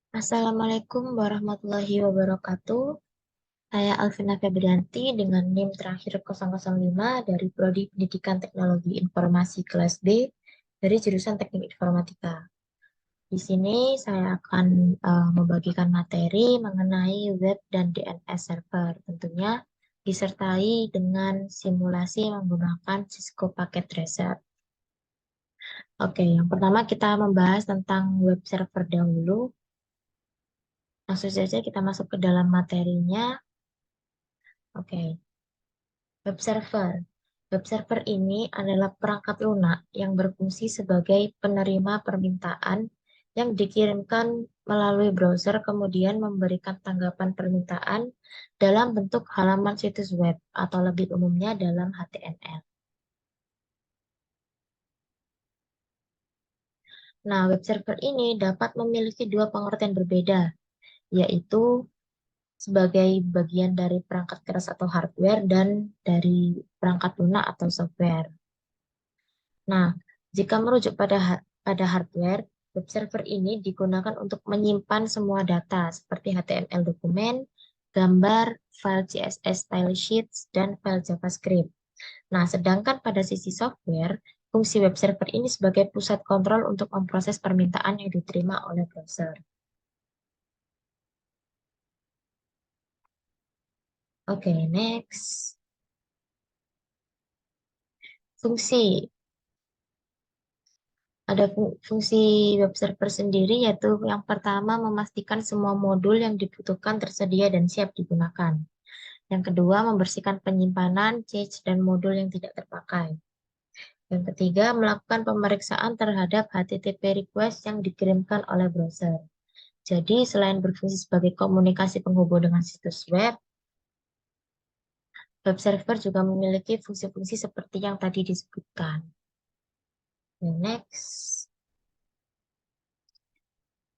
Assalamualaikum warahmatullahi wabarakatuh. Saya Alvina Febrianti dengan NIM terakhir 005 dari Prodi Pendidikan Teknologi Informasi kelas B dari jurusan Teknik Informatika. Di sini saya akan membagikan materi mengenai web dan DNS server, tentunya disertai dengan simulasi menggunakan Cisco Packet Tracer. Oke, yang pertama kita membahas tentang web server dahulu. Langsung saja kita masuk ke dalam materinya. Oke, web server. Web server ini adalah perangkat lunak yang berfungsi sebagai penerima permintaan yang dikirimkan melalui browser, kemudian memberikan tanggapan permintaan dalam bentuk halaman situs web atau lebih umumnya dalam HTML. Nah, web server ini dapat memiliki dua pengertian berbeda, yaitu sebagai bagian dari perangkat keras atau hardware dan dari perangkat lunak atau software. Nah, jika merujuk pada hardware, web server ini digunakan untuk menyimpan semua data seperti HTML dokumen, gambar, file CSS style sheets, dan file JavaScript. Nah, sedangkan pada sisi software, fungsi web server ini sebagai pusat kontrol untuk memproses permintaan yang diterima oleh browser. Oke, next. Fungsi. Ada fungsi web server sendiri, yaitu yang pertama memastikan semua modul yang dibutuhkan tersedia dan siap digunakan. Yang kedua, membersihkan penyimpanan, cache, dan modul yang tidak terpakai. Yang ketiga, melakukan pemeriksaan terhadap HTTP request yang dikirimkan oleh browser. Jadi, selain berfungsi sebagai komunikasi penghubung dengan situs web, web server juga memiliki fungsi-fungsi seperti yang tadi disebutkan. Next,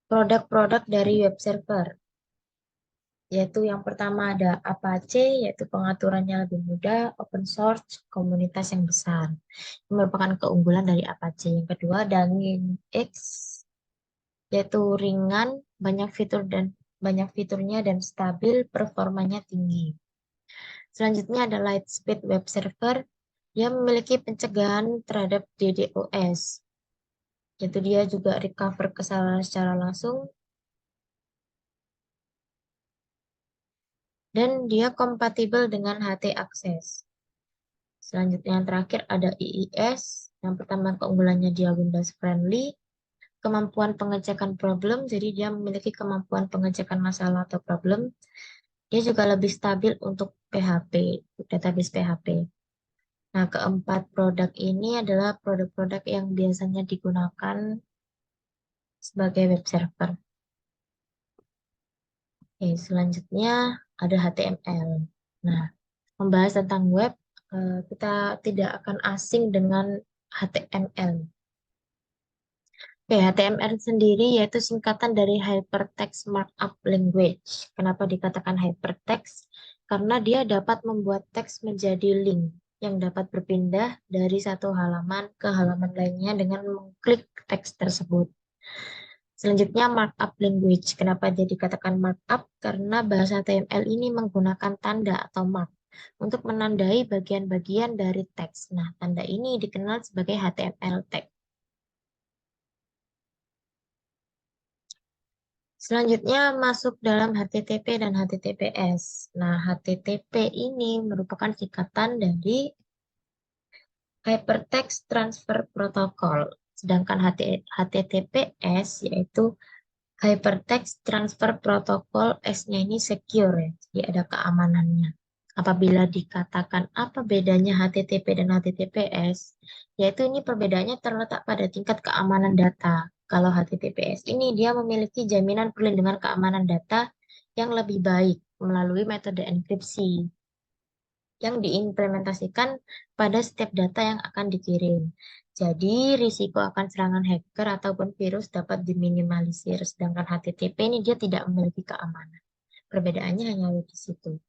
produk-produk dari web server. Yaitu yang pertama ada Apache, yaitu pengaturannya lebih mudah, open source, komunitas yang besar. Ini merupakan keunggulan dari Apache. Yang kedua, Dangin-X, yaitu ringan, banyak fiturnya dan stabil, performanya tinggi. Selanjutnya ada Lightspeed Web Server, yang memiliki pencegahan terhadap DDoS, yaitu dia juga recover kesalahan secara langsung, dan dia kompatibel dengan HT Access. Selanjutnya yang terakhir ada IIS. Yang pertama keunggulannya dia Windows friendly. Kemampuan pengecekan problem, jadi dia memiliki kemampuan pengecekan masalah atau problem. Dia juga lebih stabil untuk PHP, database PHP. Nah, keempat produk ini adalah produk-produk yang biasanya digunakan sebagai web server. Oke, selanjutnya ada HTML. Nah, membahas tentang web, kita tidak akan asing dengan HTML. Oke, HTML sendiri yaitu singkatan dari Hypertext Markup Language. Kenapa dikatakan hypertext? Karena dia dapat membuat teks menjadi link yang dapat berpindah dari satu halaman ke halaman lainnya dengan mengklik teks tersebut. Selanjutnya markup language. Kenapa dia dikatakan markup? Karena bahasa HTML ini menggunakan tanda atau mark untuk menandai bagian-bagian dari teks. Nah, tanda ini dikenal sebagai HTML tag. Selanjutnya masuk dalam HTTP dan HTTPS. Nah, HTTP ini merupakan singkatan dari Hypertext Transfer Protocol. Sedangkan HTTPS yaitu Hypertext Transfer Protocol, S-nya ini secure ya, jadi ada keamanannya. Apabila dikatakan apa bedanya HTTP dan HTTPS, yaitu ini perbedaannya terletak pada tingkat keamanan data. Kalau HTTPS ini dia memiliki jaminan perlindungan keamanan data yang lebih baik melalui metode enkripsi yang diimplementasikan pada setiap data yang akan dikirim. Jadi, risiko akan serangan hacker ataupun virus dapat diminimalisir, sedangkan HTTP ini dia tidak memiliki keamanan. Perbedaannya hanya di situ.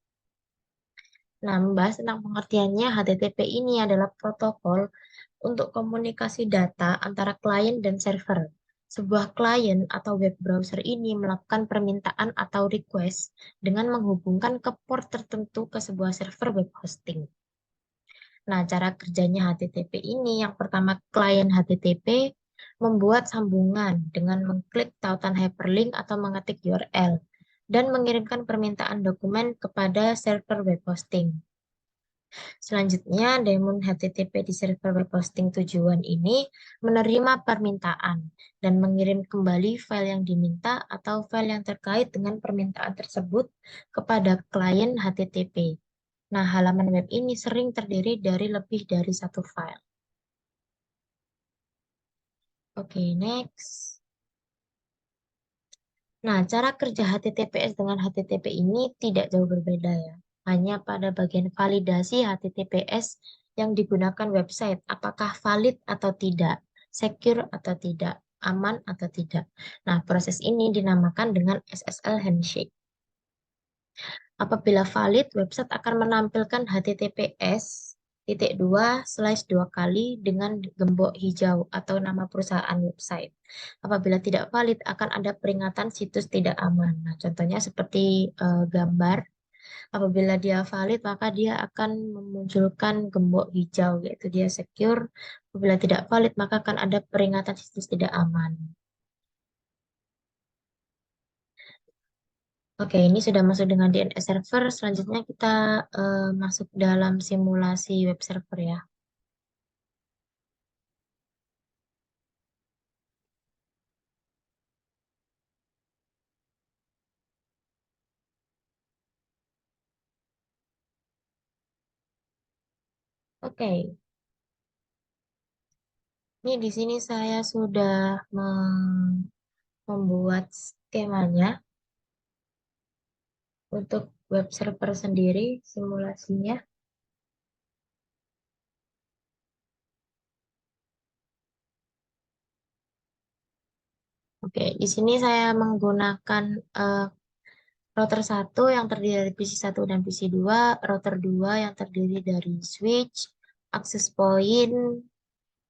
Nah, membahas tentang pengertiannya, HTTP ini adalah protokol untuk komunikasi data antara klien dan server. Sebuah klien atau web browser ini melakukan permintaan atau request dengan menghubungkan ke port tertentu ke sebuah server web hosting. Nah, cara kerjanya HTTP ini, yang pertama, klien HTTP membuat sambungan dengan mengklik tautan hyperlink atau mengetik URL dan mengirimkan permintaan dokumen kepada server web hosting. Selanjutnya, daemon HTTP di server web hosting tujuan ini menerima permintaan dan mengirim kembali file yang diminta atau file yang terkait dengan permintaan tersebut kepada klien HTTP. Nah, halaman web ini sering terdiri dari lebih dari satu file. Oke, next. Nah, cara kerja HTTPS dengan HTTP ini tidak jauh berbeda ya. Hanya pada bagian validasi HTTPS yang digunakan website, apakah valid atau tidak, secure atau tidak, aman atau tidak. Nah, proses ini dinamakan dengan SSL handshake. Apabila valid, website akan menampilkan HTTPS titik dua slash dua kali dengan gembok hijau atau nama perusahaan website. Apabila tidak valid, akan ada peringatan situs tidak aman. Nah, contohnya seperti gambar. Apabila dia valid, maka dia akan memunculkan gembok hijau, yaitu dia secure. Apabila tidak valid, maka akan ada peringatan situs tidak aman. Oke, ini sudah masuk dengan DNS server. Selanjutnya kita masuk dalam simulasi web server ya. Oke, ini di sini saya sudah membuat skemanya untuk web server sendiri, simulasinya. Oke, di sini saya menggunakan eh, router satu yang terdiri dari PC satu dan PC dua, router 2 yang terdiri dari switch, access point,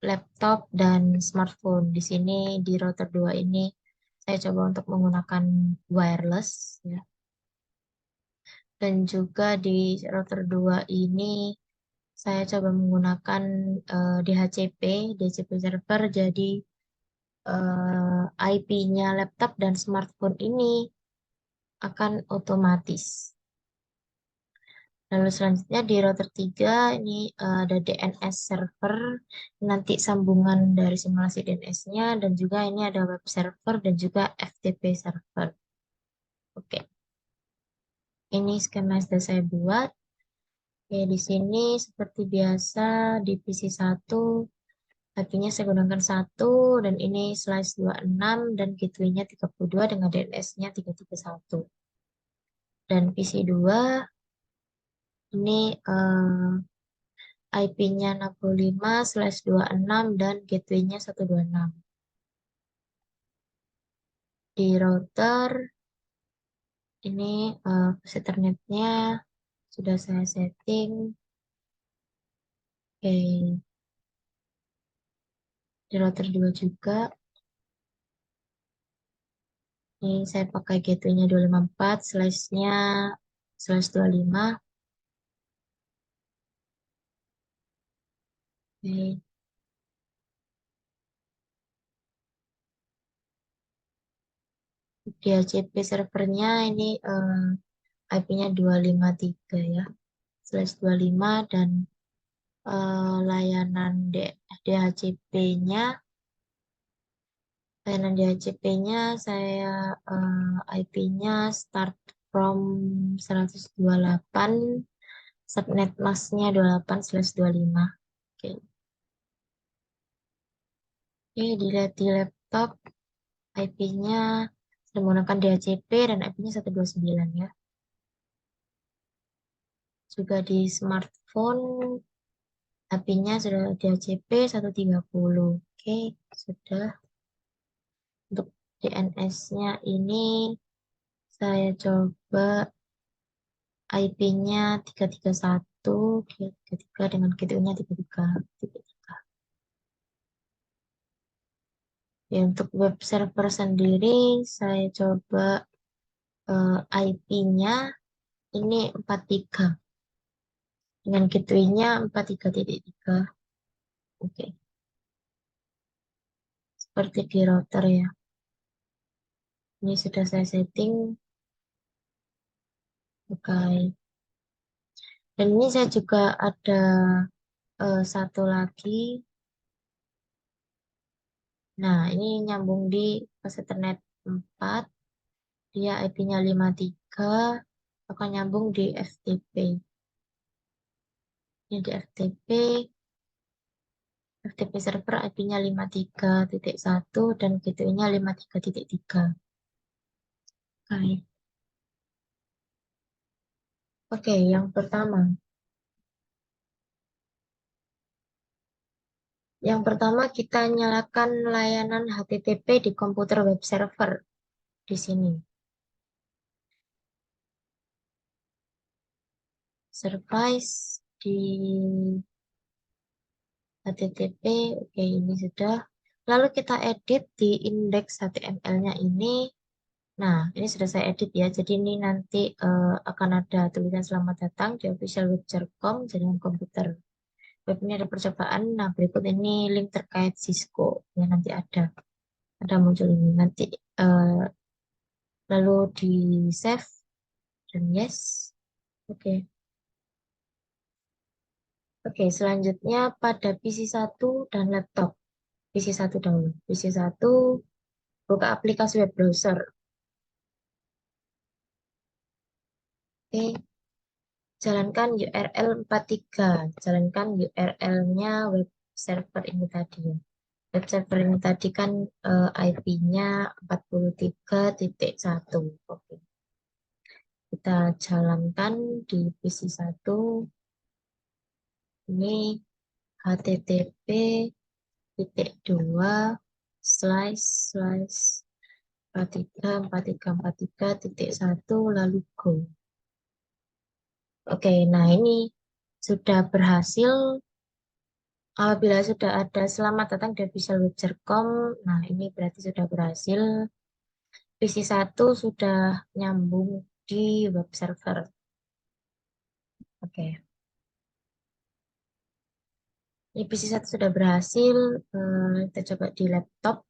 laptop, dan smartphone. Di sini di router 2 ini saya coba untuk menggunakan wireless ya. Dan juga di router 2 ini saya coba menggunakan DHCP, DHCP server. Jadi IP-nya laptop dan smartphone ini akan otomatis. Lalu selanjutnya di router 3 ini ada DNS server, nanti sambungan dari simulasi DNS-nya, dan juga ini ada web server dan juga FTP server. Oke, ini skema yang sudah saya buat. Oke, di sini seperti biasa di PC 1, IP-nya saya gunakan 1, dan ini slash 26, dan gateway-nya 32 dengan DNS-nya 331. Dan PC 2, ini IP-nya 65 slash 26 dan gateway-nya 126. Di router ini push Ethernet-nya sudah saya setting. Oke, di router 2 juga. Ini saya pakai gateway-nya 254 slash-nya slash 25. Oke, di HCP servernya ini IP-nya 253 ya. Slash 25 dan layanan DHCP-nya layanan DHCP-nya saya IP-nya start from 128, subnet masknya 28 slash 25. Oke, oke, dilihat di laptop IP-nya sudah menggunakan DHCP dan IP-nya 129 ya. Juga di smartphone IP-nya sudah DHCP 130. Oke, sudah. Untuk DNS-nya ini saya coba IP-nya 331, 333 dengan gateway-nya 33. Ya, untuk web server sendiri, saya coba IP-nya ini 43. Dengan gateway-nya 43.3. Oke, seperti di router ya. Ini sudah saya setting. Oke. Dan ini saya juga ada satu lagi. Nah, ini nyambung di pas Ethernet 4. Dia IP-nya 53. Akan nyambung di FTP. Ini di FTP. FTP server IP-nya 53.1 dan gateway-nya 53.3. Oke. Oke, yang pertama. Yang pertama kita nyalakan layanan HTTP di komputer web server di sini. Service di HTTP, oke ini sudah. Lalu kita edit di indeks HTML-nya ini. Nah, ini sudah saya edit ya. Jadi ini nanti akan ada tulisan selamat datang di official web.com jaringan komputer. Web ini ada percobaan. Nah, berikut ini link terkait Cisco yang nanti ada muncul ini nanti. eh, Lalu di save dan yes. Oke. Oke, selanjutnya pada PC 1 dan laptop. PC 1 dahulu. PC 1 buka aplikasi web browser. Oke, jalankan URL 43. Jalankan URL-nya web server ini tadi ya. Web server ini tadi kan IP-nya 43.1. Oke. Kita jalankan di PC 1. Ini http titik dua slash slash 434343.1 lalu go. Oke, nah ini sudah berhasil. Apabila sudah ada selamat datang di official web.com, nah ini berarti sudah berhasil. PC 1 sudah nyambung di web server. Oke, ini PC 1 sudah berhasil. Kita coba di laptop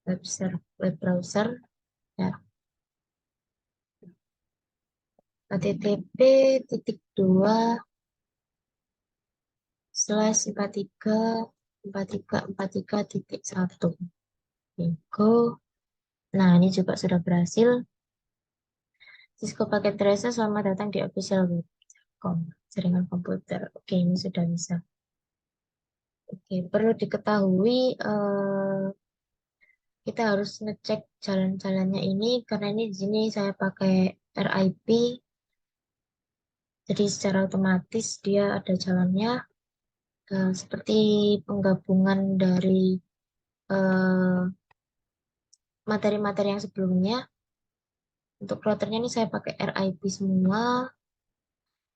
web browser ya. http titik dua slash 434343.1. Go. Nah, ini juga sudah berhasil. Cisco Packet Tracer, selamat datang di official web.com jaringan komputer. Oke, ini sudah bisa. Oke, perlu diketahui kita harus ngecek jalan-jalannya ini karena ini di sini saya pakai RIP, jadi secara otomatis dia ada jalannya seperti penggabungan dari eh, materi-materi yang sebelumnya. Untuk routernya ini saya pakai RIP semua.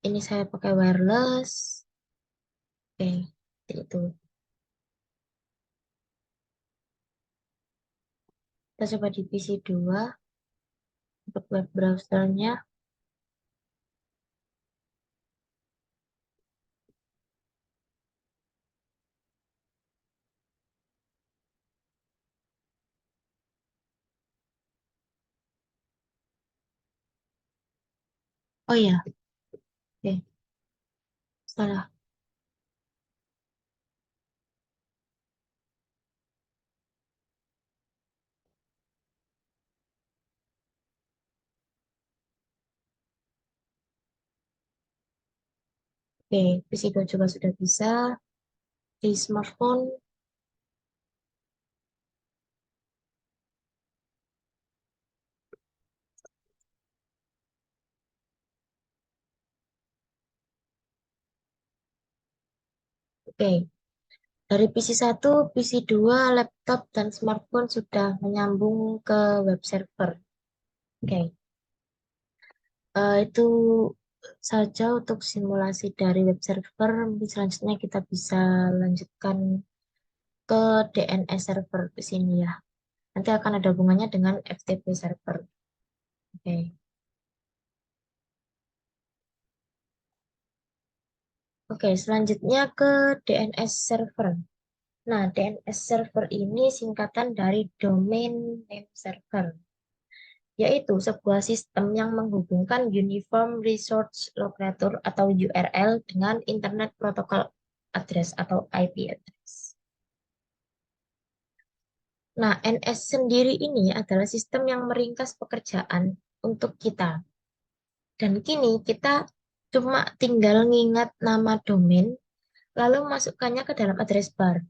Ini saya pakai wireless. Oke, seperti itu. Kita coba di PC 2 untuk web browsernya. Oh iya, oke, salah. Oke, PC 2 juga sudah bisa. Di smartphone, oke. Dari PC 1, PC 2, laptop, dan smartphone sudah menyambung ke web server. Oke, itu saja untuk simulasi dari web server. Mungkin selanjutnya kita bisa lanjutkan ke DNS server di sini ya. Nanti akan ada hubungannya dengan FTP server. Oke. Oke, selanjutnya ke DNS server. Nah, DNS server ini singkatan dari Domain Name Server, yaitu sebuah sistem yang menghubungkan Uniform Resource Locator atau URL dengan Internet Protocol Address atau IP address. Nah, NS sendiri ini adalah sistem yang meringkas pekerjaan untuk kita. Dan kini kita cuma tinggal ngingat nama domain, lalu masukkannya ke dalam address bar.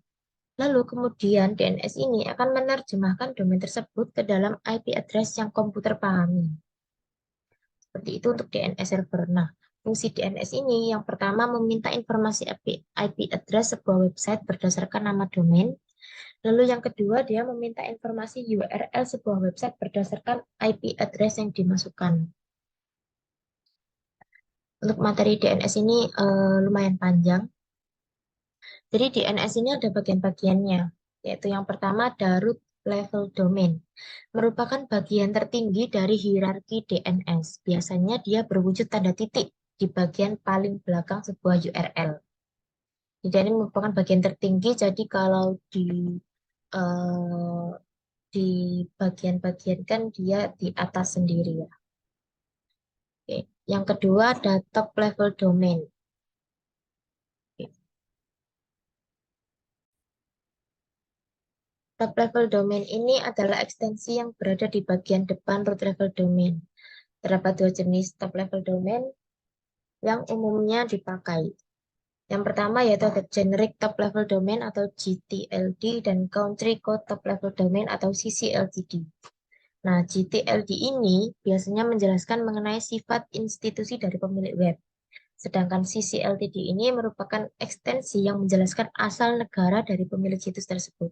Lalu kemudian DNS ini akan menerjemahkan domain tersebut ke dalam IP address yang komputer pahami. Seperti itu untuk DNS server. Nah, fungsi DNS ini yang pertama meminta informasi IP address sebuah website berdasarkan nama domain. Lalu yang kedua dia meminta informasi URL sebuah website berdasarkan IP address yang dimasukkan. Untuk materi DNS ini lumayan panjang. Jadi DNS ini ada bagian-bagiannya, yaitu yang pertama ada root level domain. Merupakan bagian tertinggi dari hierarki DNS. Biasanya dia berwujud tanda titik di bagian paling belakang sebuah URL. Jadi ini merupakan bagian tertinggi, jadi kalau eh, di bagian-bagian kan dia di atas sendiri ya. Oke. Yang kedua ada top level domain. Oke. Top level domain ini adalah ekstensi yang berada di bagian depan root level domain. Terdapat dua jenis top level domain yang umumnya dipakai. Yang pertama yaitu ada generic top level domain atau GTLD dan country code top level domain atau CCLTD. Nah, GTLD ini biasanya menjelaskan mengenai sifat institusi dari pemilik web. Sedangkan CCLTD ini merupakan ekstensi yang menjelaskan asal negara dari pemilik situs tersebut.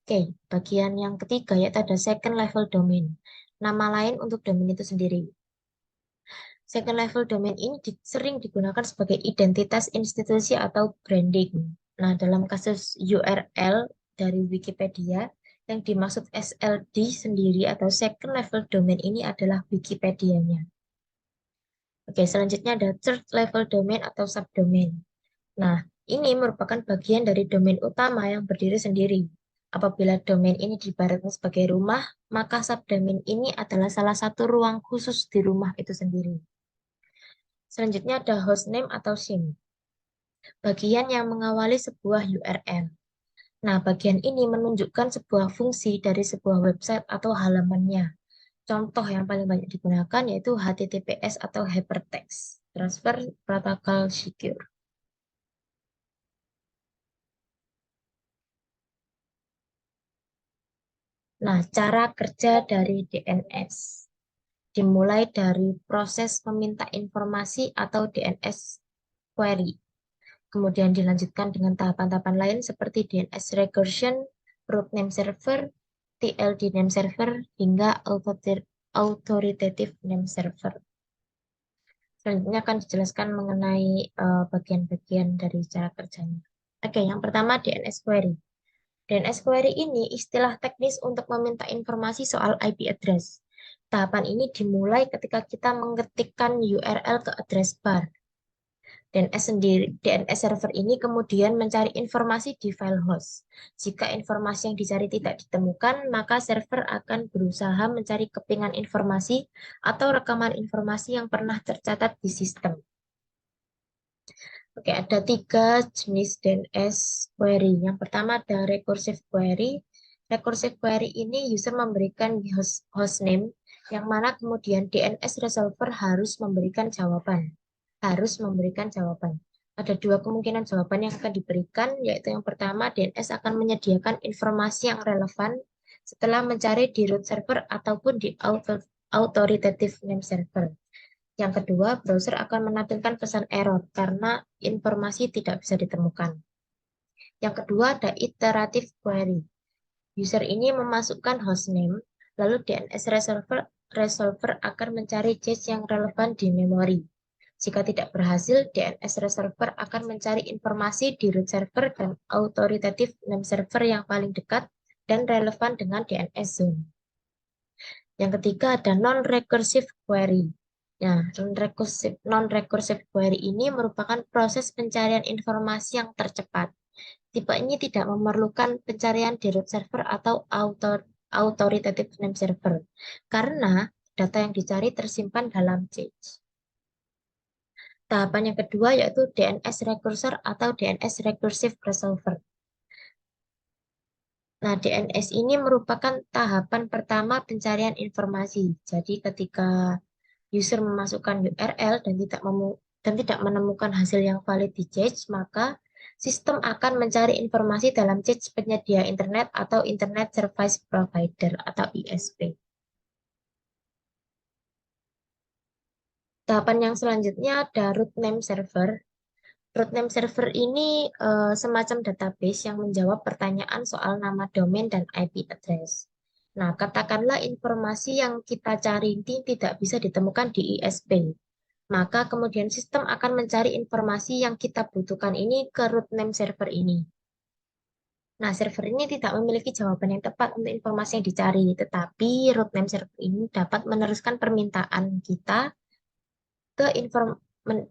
Oke, bagian yang ketiga yaitu ada second level domain. Nama lain untuk domain itu sendiri. Second level domain ini sering digunakan sebagai identitas institusi atau branding. Nah, dalam kasus URL dari Wikipedia, yang dimaksud SLD sendiri atau second level domain ini adalah Wikipedia-nya. Oke, selanjutnya ada third level domain atau subdomain. Nah, ini merupakan bagian dari domain utama yang berdiri sendiri. Apabila domain ini diibaratkan sebagai rumah, maka subdomain ini adalah salah satu ruang khusus di rumah itu sendiri. Selanjutnya ada hostname atau SIM, bagian yang mengawali sebuah URL. Nah, bagian ini menunjukkan sebuah fungsi dari sebuah website atau halamannya. Contoh yang paling banyak digunakan yaitu HTTPS atau Hypertext Transfer Protocol Secure. Nah, cara kerja dari DNS dimulai dari proses meminta informasi atau DNS query. Kemudian dilanjutkan dengan tahapan-tahapan lain seperti DNS recursion, root name server, TLD name server, hingga authoritative name server. Selanjutnya akan dijelaskan mengenai bagian-bagian dari cara kerjanya. Oke, yang pertama DNS query. DNS query ini istilah teknis untuk meminta informasi soal IP address. Tahapan ini dimulai ketika kita mengetikkan URL ke address bar. DNS server ini kemudian mencari informasi di file host. Jika informasi yang dicari tidak ditemukan, maka server akan berusaha mencari kepingan informasi atau rekaman informasi yang pernah tercatat di sistem. Oke, ada 3 jenis DNS query. Yang pertama ada recursive query. Recursive query ini user memberikan hostname, yang mana kemudian DNS resolver harus memberikan jawaban. Ada dua kemungkinan jawaban yang akan diberikan, yaitu yang pertama DNS akan menyediakan informasi yang relevan setelah mencari di root server ataupun di authoritative name server. Yang kedua, browser akan menampilkan pesan error karena informasi tidak bisa ditemukan. Yang kedua ada iterative query. User ini memasukkan hostname, lalu DNS resolver akan mencari cache yang relevan di memori. Jika tidak berhasil, DNS resolver akan mencari informasi di root server dan authoritative name server yang paling dekat dan relevan dengan DNS zone. Yang ketiga ada non-recursive query. Nah, non-recursive query ini merupakan proses pencarian informasi yang tercepat. Tipe ini tidak memerlukan pencarian di root server atau authoritative name server, karena data yang dicari tersimpan dalam cache. Tahapan yang kedua yaitu DNS recursor atau DNS recursive resolver. Nah, DNS ini merupakan tahapan pertama pencarian informasi. Jadi ketika user memasukkan URL dan tidak menemukan hasil yang valid di cache, maka sistem akan mencari informasi dalam cache penyedia internet atau Internet Service Provider atau ISP. Tahapan yang selanjutnya ada root name server. Root name server ini semacam database yang menjawab pertanyaan soal nama domain dan IP address. Nah, katakanlah informasi yang kita cari ini tidak bisa ditemukan di ISP. Maka kemudian sistem akan mencari informasi yang kita butuhkan ini ke root name server ini. Nah, server ini tidak memiliki jawaban yang tepat untuk informasi yang dicari, tetapi root name server ini dapat meneruskan permintaan kita ke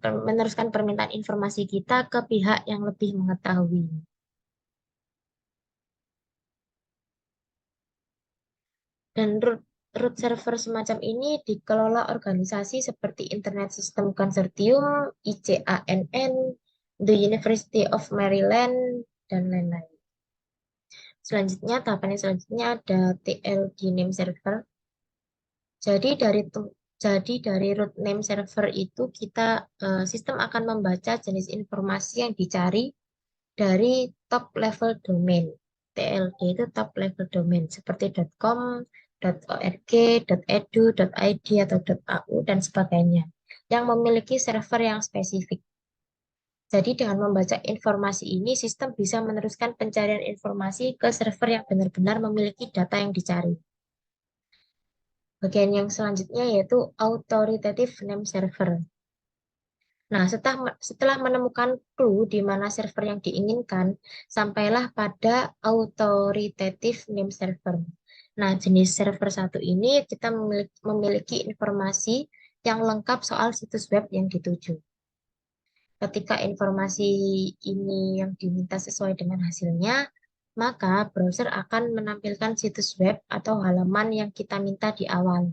meneruskan permintaan informasi kita ke pihak yang lebih mengetahui. Dan root server semacam ini dikelola organisasi seperti Internet System Consortium, ICANN, The University of Maryland, dan lain-lain. Selanjutnya, tahapan yang selanjutnya ada TLD name server. Jadi dari root name server itu sistem akan membaca jenis informasi yang dicari dari top level domain. TLD itu top level domain seperti .com, .org, .edu, .id atau .au dan sebagainya yang memiliki server yang spesifik. Jadi dengan membaca informasi ini, sistem bisa meneruskan pencarian informasi ke server yang benar-benar memiliki data yang dicari. Bagian yang selanjutnya yaitu authoritative name server. Nah, setelah menemukan clue di mana server yang diinginkan, sampailah pada authoritative name server. Nah, jenis server satu ini kita memiliki informasi yang lengkap soal situs web yang dituju. Ketika informasi ini yang diminta sesuai dengan hasilnya, maka browser akan menampilkan situs web atau halaman yang kita minta di awal.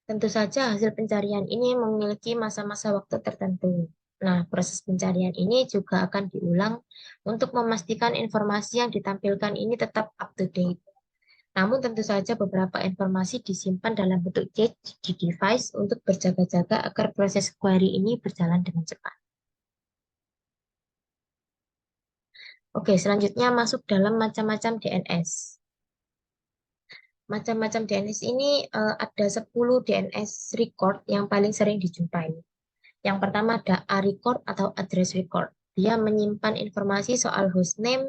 Tentu saja hasil pencarian ini memiliki masa-masa waktu tertentu. Nah, proses pencarian ini juga akan diulang untuk memastikan informasi yang ditampilkan ini tetap up to date. Namun tentu saja beberapa informasi disimpan dalam bentuk cache di device untuk berjaga-jaga agar proses query ini berjalan dengan cepat. Oke, selanjutnya masuk dalam macam-macam DNS. Macam-macam DNS ini ada 10 DNS record yang paling sering dijumpai. Yang pertama ada A-record atau address record. Dia menyimpan informasi soal hostname,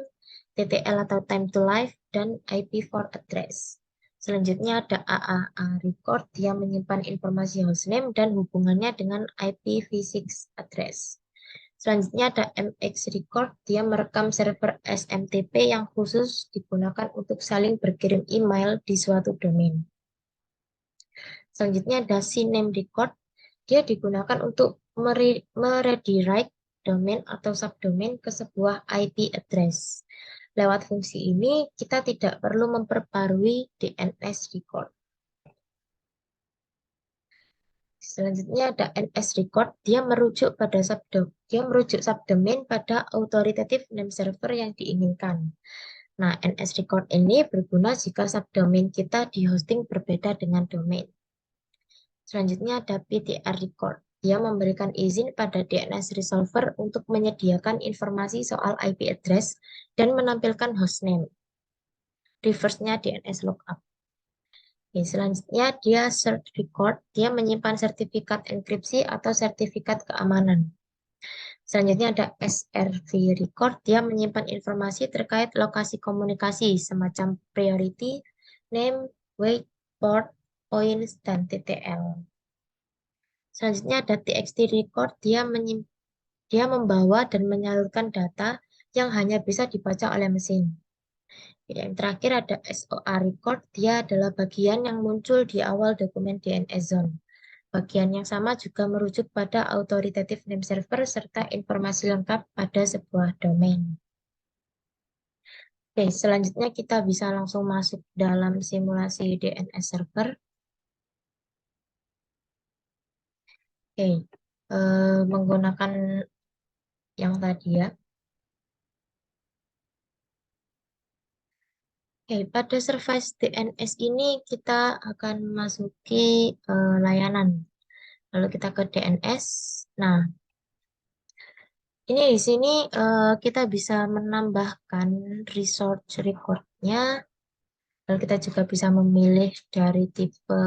TTL atau time to live, dan IP4 address. Selanjutnya ada AAA record. Dia menyimpan informasi hostname dan hubungannya dengan IPv6 address. Selanjutnya ada MX record. Dia merekam server SMTP yang khusus digunakan untuk saling berkirim email di suatu domain. Selanjutnya ada CNAME record. Dia digunakan untuk meredirect domain atau subdomain ke sebuah IP address. Lewat fungsi ini, kita tidak perlu memperbarui DNS record. Selanjutnya ada NS record, dia merujuk subdomain pada authoritative name server yang diinginkan. Nah, NS record ini berguna jika subdomain kita di hosting berbeda dengan domain. Selanjutnya ada PTR record. Dia memberikan izin pada DNS resolver untuk menyediakan informasi soal IP address dan menampilkan hostname. Reverse-nya DNS lookup. Oke, selanjutnya dia cert record. Dia menyimpan sertifikat enkripsi atau sertifikat keamanan. Selanjutnya ada SRV record. Dia menyimpan informasi terkait lokasi komunikasi semacam priority, name, weight, port, points, dan TTL. Selanjutnya ada TXT record, dia membawa dan menyalurkan data yang hanya bisa dibaca oleh mesin. Yang terakhir ada SOA record, dia adalah bagian yang muncul di awal dokumen DNS zone. Bagian yang sama juga merujuk pada authoritative name server serta informasi lengkap pada sebuah domain. Oke, selanjutnya kita bisa langsung masuk dalam simulasi DNS server. Oke, menggunakan yang tadi ya. Oke, pada service DNS ini kita akan masuki layanan. Lalu kita ke DNS. Nah, ini di sini kita bisa menambahkan resource record-nya. Lalu kita juga bisa memilih dari tipe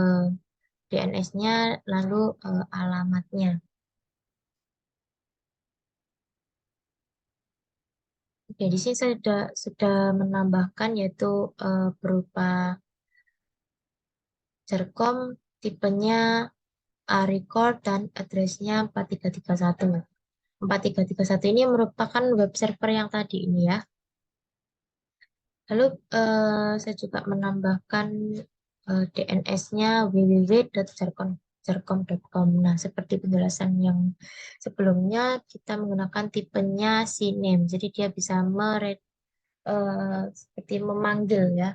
DNS-nya, lalu alamatnya. Oke, di sini saya sudah menambahkan yaitu berupa Serkom, tipenya A-record dan address-nya 4331. 4331 ini merupakan web server yang tadi ini ya. Lalu saya juga menambahkan DNS-nya www.serkom.com. Nah, seperti penjelasan yang sebelumnya, kita menggunakan tipenya CNAME. Jadi dia bisa seperti memanggil ya,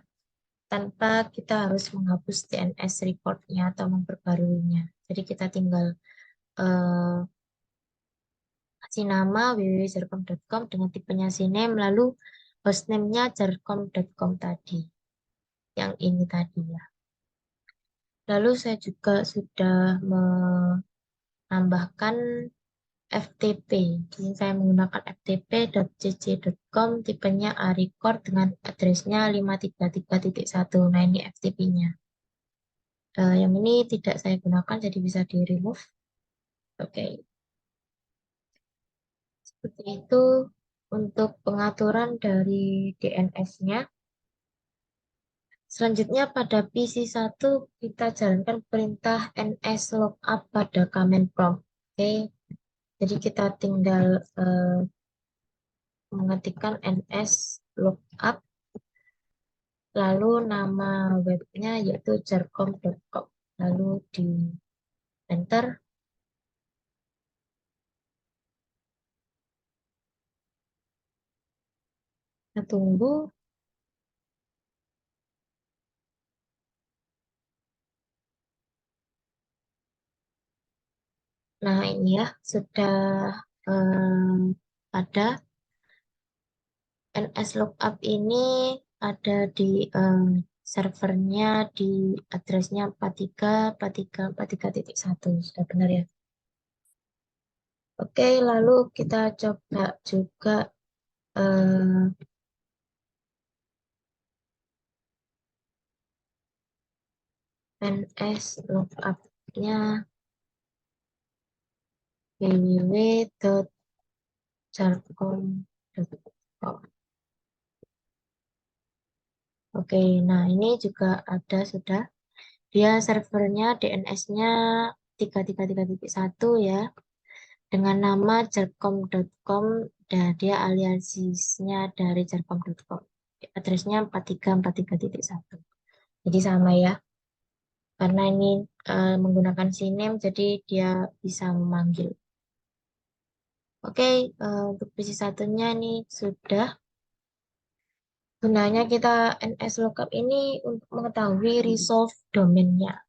tanpa kita harus menghapus DNS record-nya atau memperbaruinya. Jadi kita tinggal eh, kasih nama www.serkom.com dengan tipenya CNAME, lalu hostname-nya serkom.com tadi, yang ini tadi ya. Lalu saya juga sudah menambahkan FTP. Jadi saya menggunakan ftp.cc.com, tipenya A-record dengan addressnya 533.1. Nah, ini FTP-nya. Yang ini tidak saya gunakan, jadi bisa di-remove. Oke, seperti itu untuk pengaturan dari DNS-nya. Selanjutnya pada PC1 kita jalankan perintah nslookup pada command prompt. Oke, jadi kita tinggal mengetikkan nslookup, lalu nama webnya yaitu jarcom.com, lalu di enter. Kita tunggu. Nah, ini ya sudah ada nslookup ini, ada di servernya di addressnya 434343.1. Sudah benar ya? Oke, lalu kita coba juga nslookup-nya www.jarcom.com. Oke, nah ini juga ada sudah. Dia servernya DNS-nya 333.1 ya. Dengan nama jarcom.com, dan dia aliasnya dari jarcom.com. Addressnya 4343.1. Jadi sama ya. Karena ini menggunakan CNAME, jadi dia bisa memanggil. Oke, untuk PC satunya ini sudah. Gunanya kita nslookup ini untuk mengetahui resolve domainnya.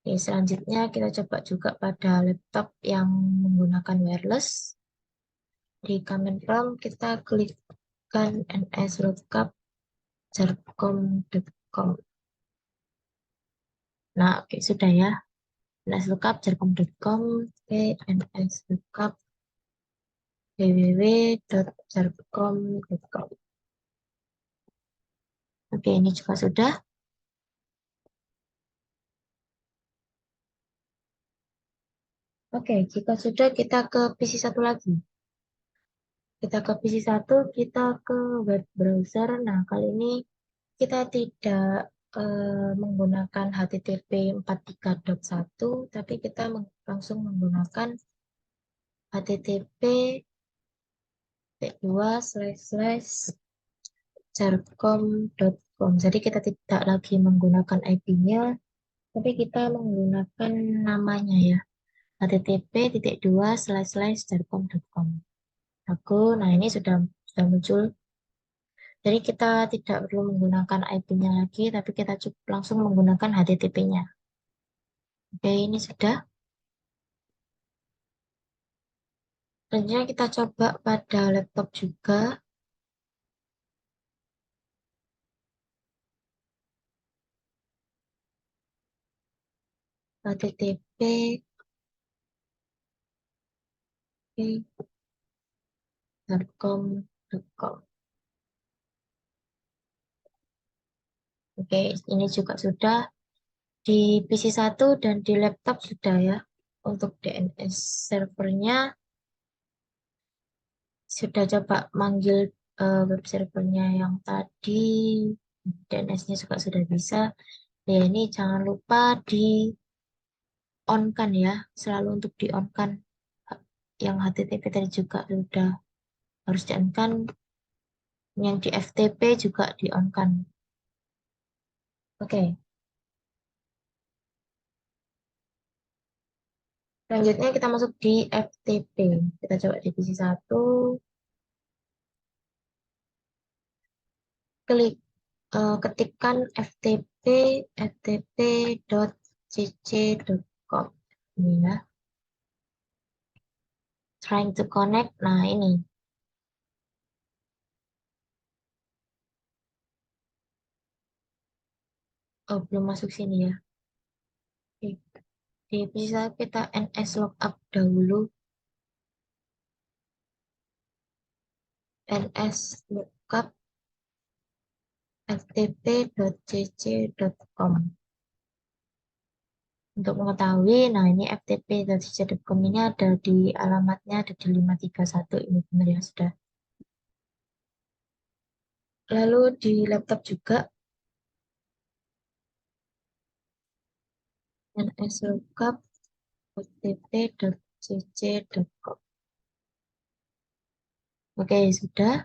Oke, selanjutnya kita coba juga pada laptop yang menggunakan wireless. Di command prompt kita klikkan nslookup jarcom.com. Nah, oke, sudah ya. Nslookup jarcom.com. Oke, nslookup www.jarcom.com. Oke, ini juga sudah. Oke, jika sudah kita ke PC satu lagi. Kita ke PC satu, kita ke web browser. Nah, kali ini kita tidak menggunakan HTTP 43.1, tapi kita langsung menggunakan HTTP 2//jarcom.com. Jadi kita tidak lagi menggunakan IP-nya, tapi kita menggunakan namanya ya, http://jarcom.com. Aku, nah ini sudah muncul. Jadi kita tidak perlu menggunakan IP-nya lagi, tapi kita cukup langsung menggunakan HTTP-nya. Oke, ini sudah. Selanjutnya kita coba pada laptop juga. HTTP Telkom.com. Oke, ini juga sudah di PC 1 dan di laptop sudah ya. Untuk DNS servernya sudah coba manggil web servernya yang tadi. DNS-nya juga sudah bisa. Ya, ini jangan lupa di on kan ya, selalu untuk di on kan. Yang HTTP tadi juga sudah harus di on kan. Yang di FTP juga di on kan. Oke. Selanjutnya kita masuk di FTP. Kita coba divisi 1. Klik ketikkan ftp.cc.com. Ini ya. Trying to connect. Nah, ini. Oh, belum masuk sini ya. Oke. Di divisi 1 kita ns lookup dahulu. ns lookup ftp.cc.com. Untuk mengetahui, nah ini ftp.cc.com ini ada di alamatnya ada di 531. Ini benar ya sudah. Lalu di laptop juga ns lookup ftp.cc.com. Oke, sudah.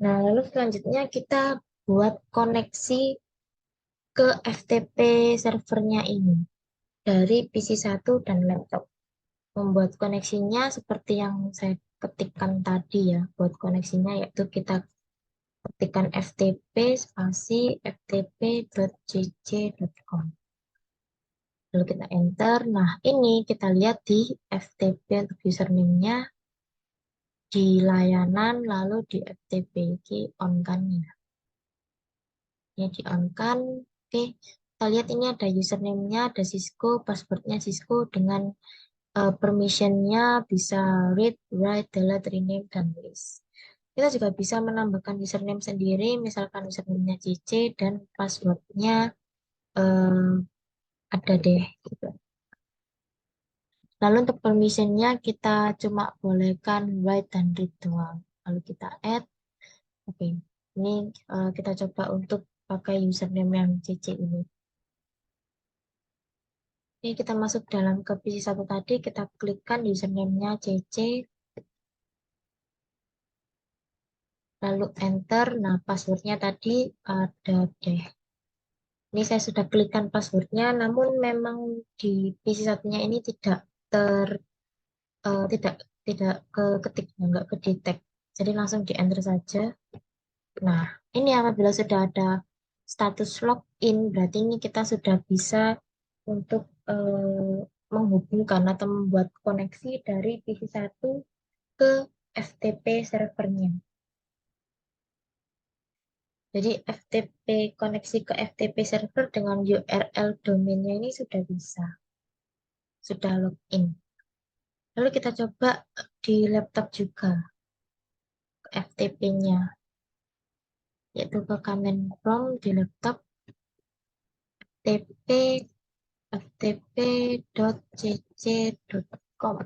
Nah, lalu selanjutnya kita buat koneksi ke FTP servernya ini dari PC 1 dan laptop. Membuat koneksinya seperti yang saya ketikkan tadi ya. Buat koneksinya yaitu kita ketikkan ftp spasi ftp.cc.com. Lalu kita enter. Nah, ini kita lihat di FTP untuk username-nya di layanan, lalu di FTP ini on kan ya. Ini di on kan. Oke, kita lihat ini ada username-nya, ada Cisco, password-nya Cisco dengan permission-nya bisa read, write, delete, rename, dan list. Kita juga bisa menambahkan username sendiri, misalkan username-nya CC dan password-nya eh, ada deh. Gitu. Lalu untuk permission-nya kita cuma bolehkan write dan read doang. Lalu kita add. Oke, ini kita coba untuk pakai username yang CC ini. Ini kita masuk dalam ke PC 1 tadi, kita klikkan username-nya CC, lalu enter. Nah, passwordnya tadi ada deh. Ini saya sudah klikkan passwordnya, namun memang di PC 1-nya ini tidak tidak ketik, nggak kedetek. Jadi langsung di enter saja. Nah, ini apabila sudah ada status login, berarti ini kita sudah bisa untuk menghubungkan atau membuat koneksi dari PC 1 ke FTP servernya. Jadi FTP koneksi ke FTP server dengan URL domainnya ini sudah bisa, sudah login. Lalu kita coba di laptop juga ke FTP-nya, yaitu ke command prompt di laptop ftp ftp.cc.com.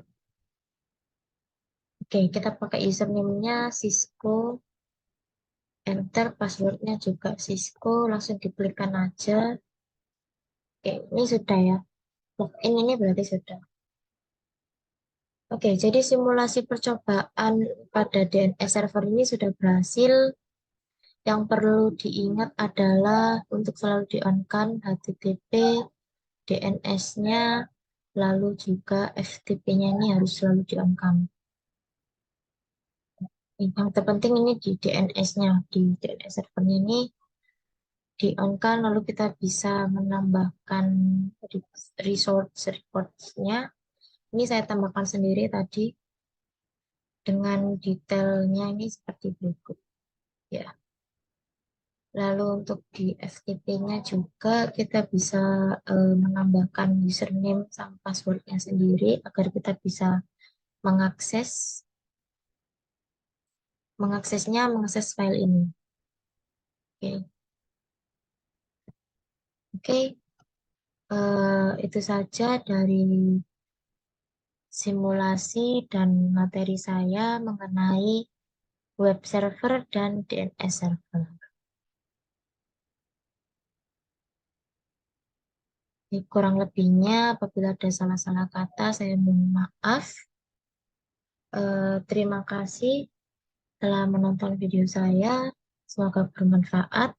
Oke, kita pakai username-nya Cisco enter passwordnya juga Cisco, langsung diklikkan aja. Oke, ini sudah ya. Login ini berarti sudah. Oke, jadi simulasi percobaan pada DNS server ini sudah berhasil. Yang perlu diingat adalah untuk selalu di-on-kan HTTP, DNS-nya, lalu juga FTP-nya ini harus selalu di-on-kan. Yang terpenting ini di DNS-nya, di DNS servernya ini di-on-kan, lalu kita bisa menambahkan resource reports-nya. Ini saya tambahkan sendiri tadi dengan detailnya ini seperti berikut. Ya. Lalu untuk di FTP-nya juga kita bisa menambahkan username sama passwordnya sendiri agar kita bisa mengakses mengakses file ini. Oke, Oke, itu saja dari simulasi dan materi saya mengenai web server dan DNS server. Jadi, kurang lebihnya apabila ada salah-salah kata saya mohon maaf. Terima kasih telah menonton video saya. Semoga bermanfaat.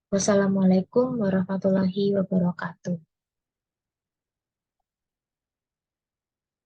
Wassalamualaikum warahmatullahi wabarakatuh.